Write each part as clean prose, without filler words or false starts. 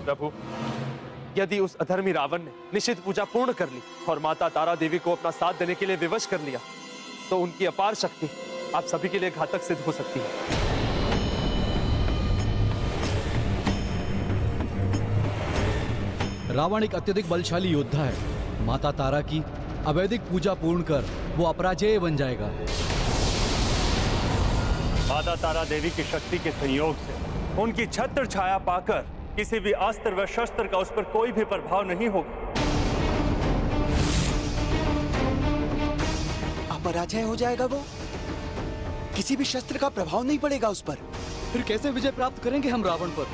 प्रभु, यदि उस अधर्मी रावण ने निषिद्ध पूजा पूर्ण कर ली और माता तारा देवी को अपना साथ देने के लिए विवश कर लिया, तो उनकी अपार शक्ति आप सभी के लिए घातक सिद्ध हो सकती है। रावण एक अत्यधिक बलशाली योद्धा है। माता तारा की अवैधिक पूजा पूर्ण कर वो अपराजेय बन जाएगा। माता तारा देवी की शक्ति के संयोग से उनकी छत्र छाया पाकर किसी भी अस्त्र व शस्त्र का उस पर कोई भी प्रभाव नहीं होगा। अपराजय हो जाएगा वो, किसी भी शस्त्र का प्रभाव नहीं पड़ेगा उस पर। फिर कैसे विजय प्राप्त करेंगे हम रावण पर?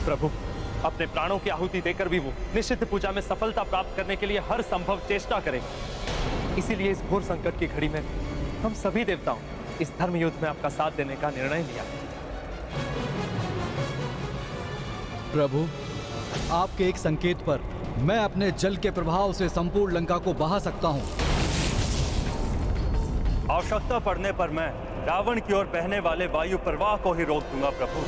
प्रभु, अपने प्राणों की आहुति देकर भी वो निषिद्ध पूजा में सफलता प्राप्त करने के लिए हर संभव चेष्टा करेंगे। इसीलिए इस घोर संकट की घड़ी में हम सभी देवताओं इस धर्म युद्ध में आपका साथ देने का निर्णय लिया। प्रभु, आपके एक संकेत पर मैं अपने जल के प्रभाव से संपूर्ण लंका को बहा सकता हूं। आवश्यकता पड़ने पर मैं रावण की ओर बहने वाले वायु प्रवाह को ही रोक दूंगा प्रभु,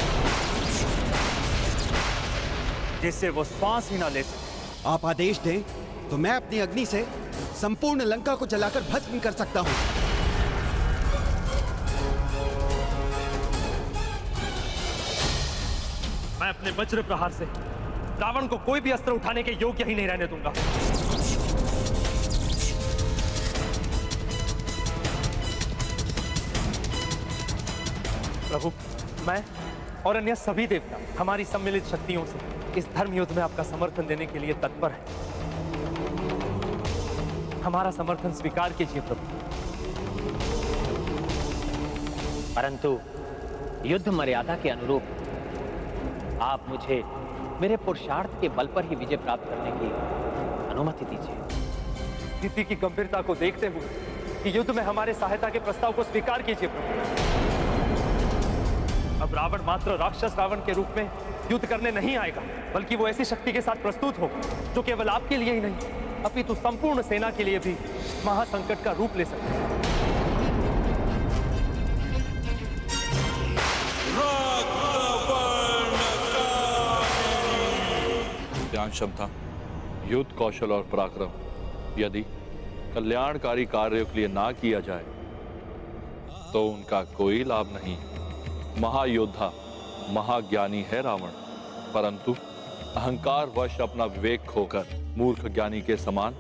जिससे वो श्वास ही ना ले सके। आप आदेश दें तो मैं अपनी अग्नि से संपूर्ण लंका को जलाकर भस्म कर सकता हूं। मैं अपने वज्र प्रहार से रावण को कोई भी अस्त्र उठाने के योग्य ही नहीं रहने दूंगा। प्रभु, मैं और अन्य सभी देवता हमारी सम्मिलित शक्तियों से इस धर्म युद्ध में आपका समर्थन देने के लिए तत्पर है। हमारा समर्थन स्वीकार कीजिए प्रभु। परंतु युद्ध मर्यादा के अनुरूप आप मुझे मेरे पुरुषार्थ के बल पर ही विजय प्राप्त करने की अनुमति दीजिए। स्थिति की गंभीरता को देखते हुए कि युद्ध में हमारे सहायता के प्रस्ताव को स्वीकार कीजिए प्रभु। अब रावण मात्र राक्षस रावण के रूप में युद्ध करने नहीं आएगा, बल्कि वो ऐसी शक्ति के साथ प्रस्तुत होगा जो केवल आपके लिए ही नहीं अपितु संपूर्ण सेना के लिए भी महासंकट का रूप ले सकता है। ज्ञान क्षमता, युद्ध कौशल और पराक्रम यदि कल्याणकारी कार्यों के लिए ना किया जाए तो उनका कोई लाभ नहीं। महायोद्धा महाज्ञानी है रावण, परंतु अहंकार वश अपना विवेक खोकर मूर्ख ज्ञानी के समान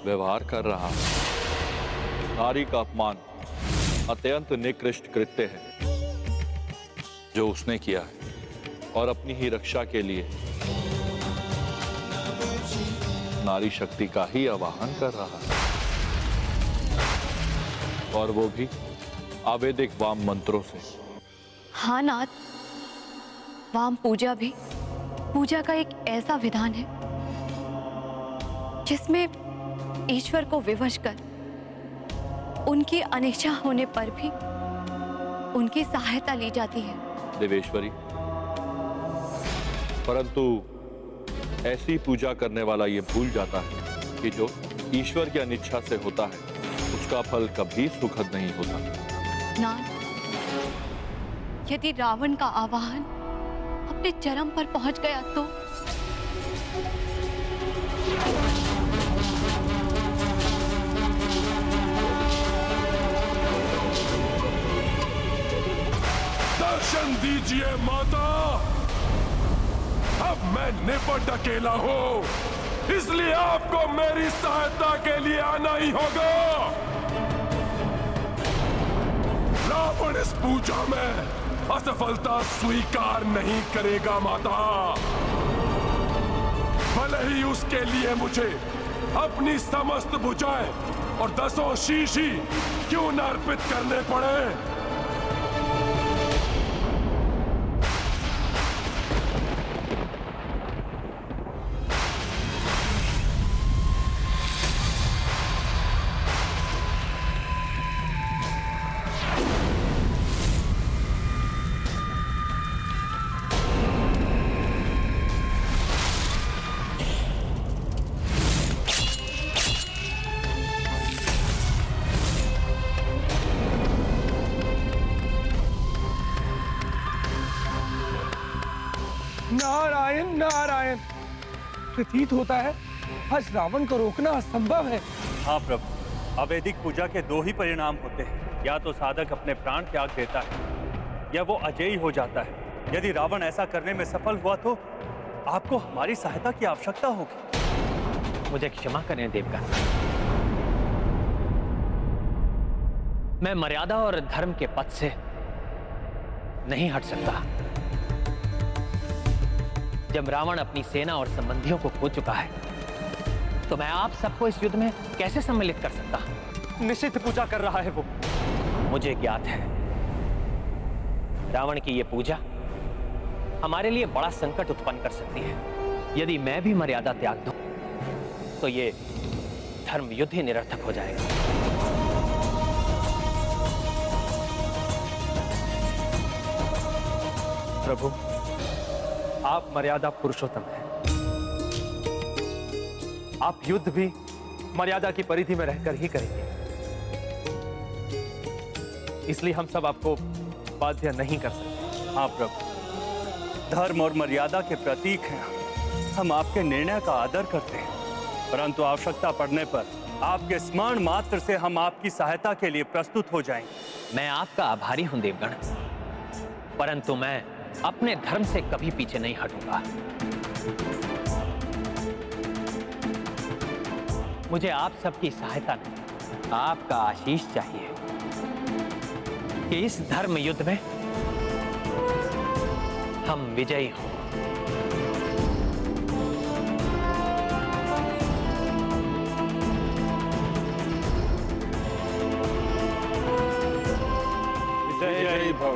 व्यवहार कर रहा है। नारी का अपमान अत्यंत निकृष्ट कृत्य है जो उसने किया है, और अपनी ही रक्षा के लिए नारी शक्ति का ही आवाहन कर रहा है, और वो भी आवेदिक वाम मंत्रों से। हाँ नाथ, वाम पूजा भी पूजा का एक ऐसा विधान है जिसमें ईश्वर को विवश कर उनकी अनिच्छा होने पर भी उनकी सहायता ली जाती है। देवेश्वरी, परंतु ऐसी पूजा करने वाला ये भूल जाता है कि जो ईश्वर की अनिच्छा से होता है उसका फल कभी सुखद नहीं होता। नाथ, यदि रावण का आवाहन अपने चरम पर पहुंच गया तो दर्शन दीजिए माता, अब मैं निपट अकेला हूं, इसलिए आपको मेरी सहायता के लिए आना ही होगा। रावण इस पूजा में असफलता स्वीकार नहीं करेगा माता, भले ही उसके लिए मुझे अपनी समस्त भुजाएं और 10 शीश ही क्यों न अर्पित करने पड़े। नारायण नारायण। प्रतीत होता है आज रावण को रोकना असंभव है। हाँ प्रभु, अवैदिक पूजा के दो ही परिणाम होते हैं, या तो साधक अपने प्राण त्याग देता है या वो अजेय हो जाता है। यदि रावण ऐसा करने में सफल हुआ तो आपको हमारी सहायता की आवश्यकता होगी। मुझे क्षमा करें देवगण, मैं मर्यादा और धर्म के पथ से नहीं हट सकता। जब रावण अपनी सेना और संबंधियों को खो चुका है तो मैं आप सबको इस युद्ध में कैसे सम्मिलित कर सकता हूं? निषिद्ध पूजा कर रहा है वो। मुझे ज्ञात है रावण की यह पूजा हमारे लिए बड़ा संकट उत्पन्न कर सकती है। यदि मैं भी मर्यादा त्याग दूं तो ये धर्म युद्ध ही निरर्थक हो जाएगा। प्रभु, आप मर्यादा पुरुषोत्तम हैं। आप युद्ध भी मर्यादा की परिधि में रहकर ही करेंगे, इसलिए हम सब आपको बाध्य नहीं कर सकते। हाँ प्रभु, धर्म और मर्यादा के प्रतीक हैं। हम आपके निर्णय का आदर करते हैं, परंतु आवश्यकता पड़ने पर आपके स्मरण मात्र से हम आपकी सहायता के लिए प्रस्तुत हो जाएंगे। मैं आपका आभारी हूं देवगण, परंतु मैं अपने धर्म से कभी पीछे नहीं हटूंगा। मुझे आप सबकी सहायता नहीं, आपका आशीष चाहिए कि इस धर्म युद्ध में हम विजयी हों। जय जय भव।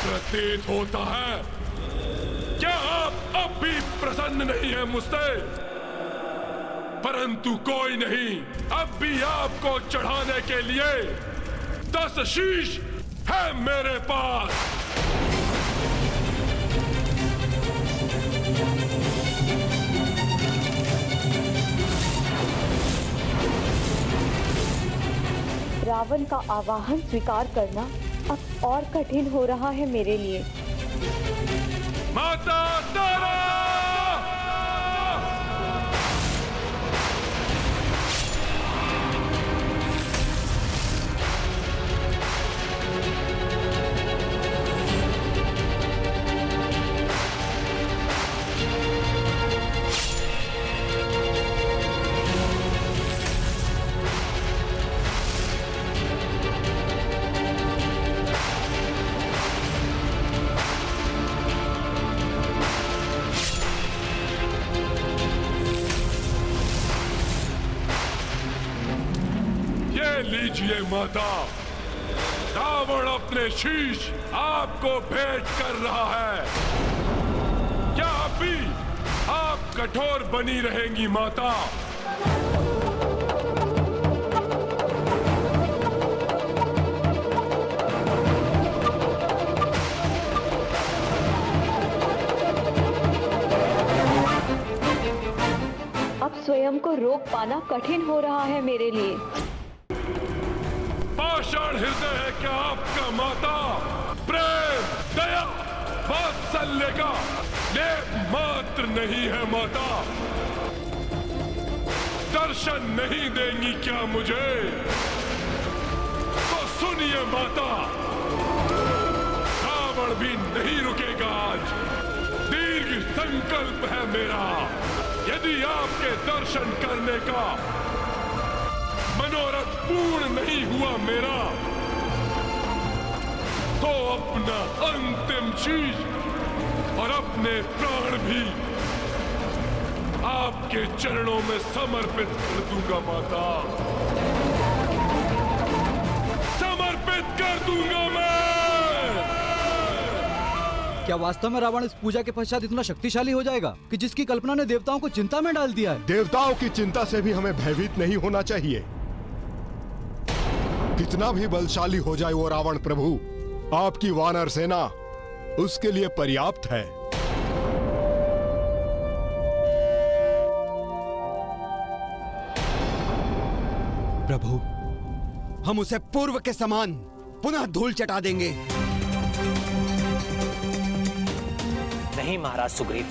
प्रतीत होता है क्या आप अब भी प्रसन्न नहीं है मुझसे? परंतु कोई नहीं, अब भी आपको चढ़ाने के लिए 10 शीश है मेरे पास। रावण का आवाहन स्वीकार करना अब और कठिन हो रहा है मेरे लिए। माता तारा! लीजिए माता, रावण अपने शीश आपको भेंट कर रहा है। क्या अभी आप कठोर बनी रहेंगी माता? स्वयं को रोक पाना कठिन हो रहा है मेरे लिए। पाषाण हृदय है क्या आपका माता? प्रेम, दया, वात्सल्य का लेप मात्र नहीं है माता? दर्शन नहीं देंगी क्या मुझे? तो सुनिए माता, रावण भी नहीं रुकेगा आज। दीर्घ संकल्प है मेरा, यदि आपके दर्शन करने का मनोरथ पूर्ण नहीं हुआ मेरा, तो अपना अंतिम शीश और अपने प्राण भी आपके चरणों में समर्पित कर दूंगा माता, समर्पित कर दूंगा मैं। क्या वास्तव में रावण इस पूजा के पश्चात इतना शक्तिशाली हो जाएगा कि जिसकी कल्पना ने देवताओं को चिंता में डाल दिया है? देवताओं की चिंता से भी हमें भयभीत नहीं होना चाहिए। कितना भी बलशाली हो जाए वो रावण प्रभु, आपकी वानर सेना उसके लिए पर्याप्त है। प्रभु, हम उसे पूर्व के समान पुनः धूल चटा देंगे। नहीं महाराज सुग्रीव,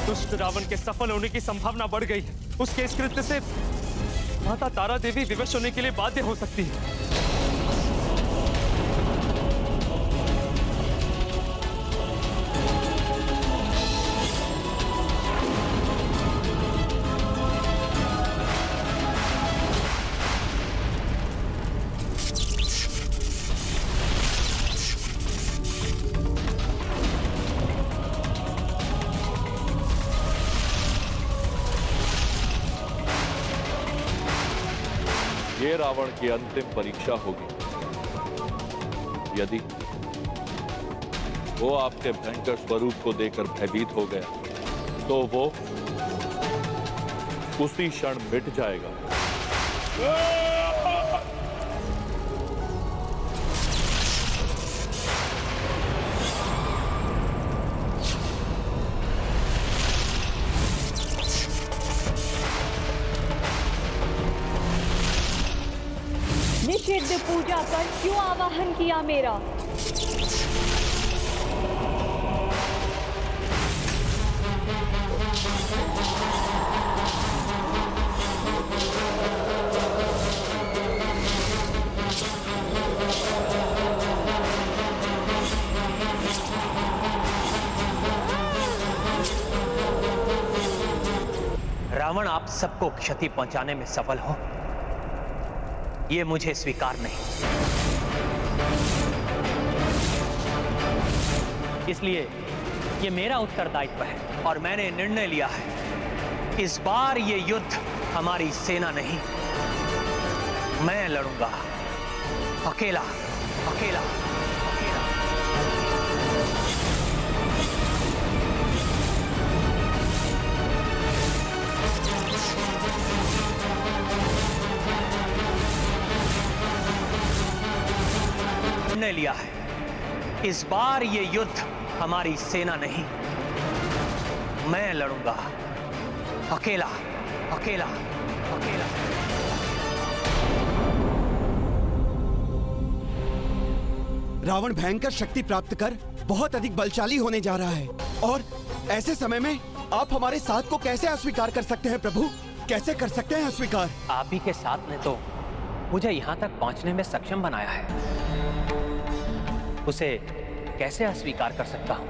दुष्ट रावण के सफल होने की संभावना बढ़ गई है। उसके इस कृत्य से माता तारा देवी विवश होने के लिए बाध्य हो सकती है। ये रावण की अंतिम परीक्षा होगी। यदि वो आपके भयंकर स्वरूप को देखकर भयभीत हो गया तो वो उसी क्षण मिट जाएगा। निषिद्ध पूजा कर क्यों आवाहन किया मेरा? रावण आप सबको क्षति पहुंचाने में सफल हो, ये मुझे स्वीकार नहीं। इसलिए ये मेरा उत्तरदायित्व है और मैंने निर्णय लिया है, इस बार ये युद्ध हमारी सेना नहीं, मैं लड़ूंगा अकेला अकेला अकेला। निर्णय लिया है, इस बार ये युद्ध हमारी सेना नहीं, मैं लड़ूंगा अकेला अकेला अकेला। रावण भयंकर शक्ति प्राप्त कर बहुत अधिक बलशाली होने जा रहा है और ऐसे समय में आप हमारे साथ को कैसे अस्वीकार कर सकते हैं प्रभु? कैसे कर सकते हैं अस्वीकार? आप ही के साथ ने तो मुझे यहां तक पहुंचने में सक्षम बनाया है, उसे कैसे अस्वीकार कर सकता हूं?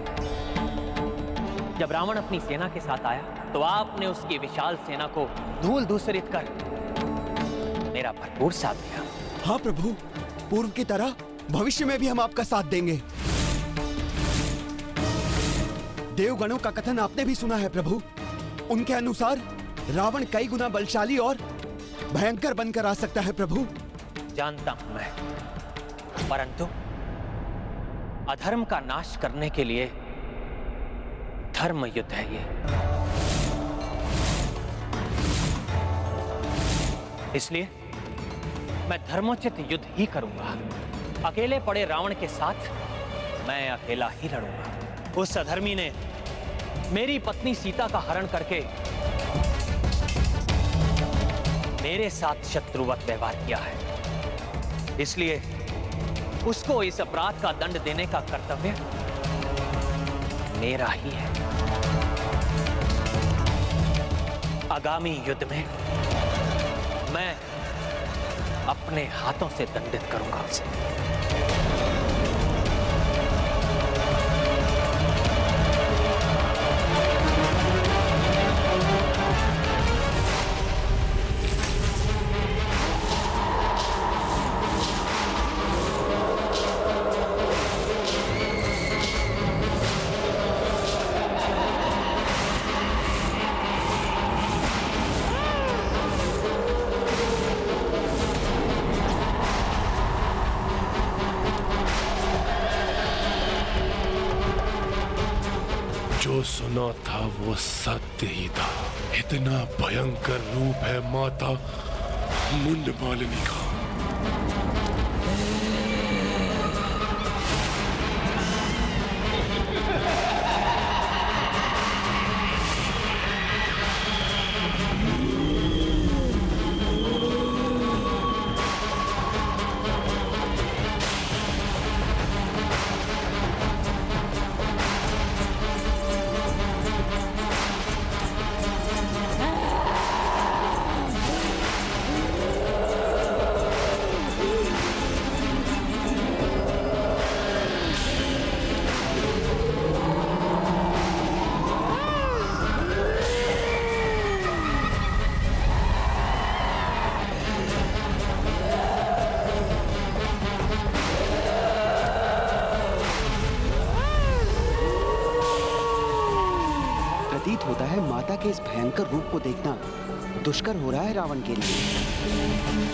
जब रावण अपनी सेना के साथ आया तो आपने उसकी विशाल सेना को धूल धूसरित कर मेरा भरपूर साथ दिया। हाँ प्रभु, पूर्व की तरह भविष्य में भी हम आपका साथ देंगे। देवगणों का कथन आपने भी सुना है प्रभु। उनके अनुसार रावण कई गुना बलशाली और भयंकर बनकर आ सकता है प्रभु। जानता हूं मैं, परंतु अधर्म का नाश करने के लिए धर्म युद्ध है ये। इसलिए मैं धर्मोचित युद्ध ही करूंगा। अकेले पड़े रावण के साथ मैं अकेला ही लड़ूंगा। उस अधर्मी ने मेरी पत्नी सीता का हरण करके मेरे साथ शत्रुवत व्यवहार किया है, इसलिए उसको इस अपराध का दंड देने का कर्तव्य मेरा ही है। आगामी युद्ध में मैं अपने हाथों से दंडित करूंगा उसे। जो सुना था वो सत्य ही था। इतना भयंकर रूप है माता मुंड मालिनी का। प्रतीत होता है माता के इस भयंकर रूप को देखना दुष्कर हो रहा है रावण के लिए।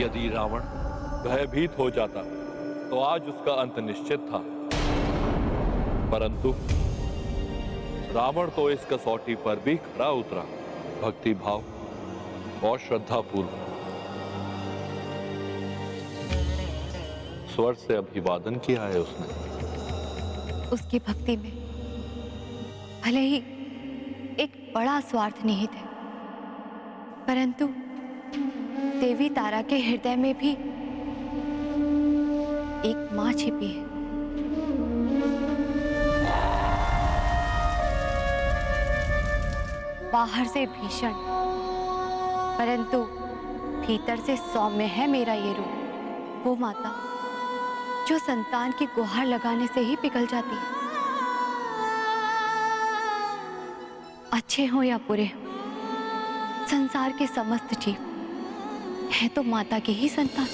यदि रावण भयभीत हो जाता तो आज उसका अंत निश्चित था, परंतु रावण तो इस कसौटी पर भी खरा उतरा। भक्ति भाव और श्रद्धा पूर्वक स्वर से अभिवादन किया है उसने। उसकी भक्ति में भले ही एक बड़ा स्वार्थ निहित है, परंतु देवी तारा के हृदय में भी एक मां छिपी है। बाहर से भीषण, परंतु भीतर से सौम्य है मेरा ये रूप। वो माता जो संतान की गुहार लगाने से ही पिघल जाती है। अच्छे हो या बुरे हो, संसार के समस्त जीव है तो माता की ही संतान।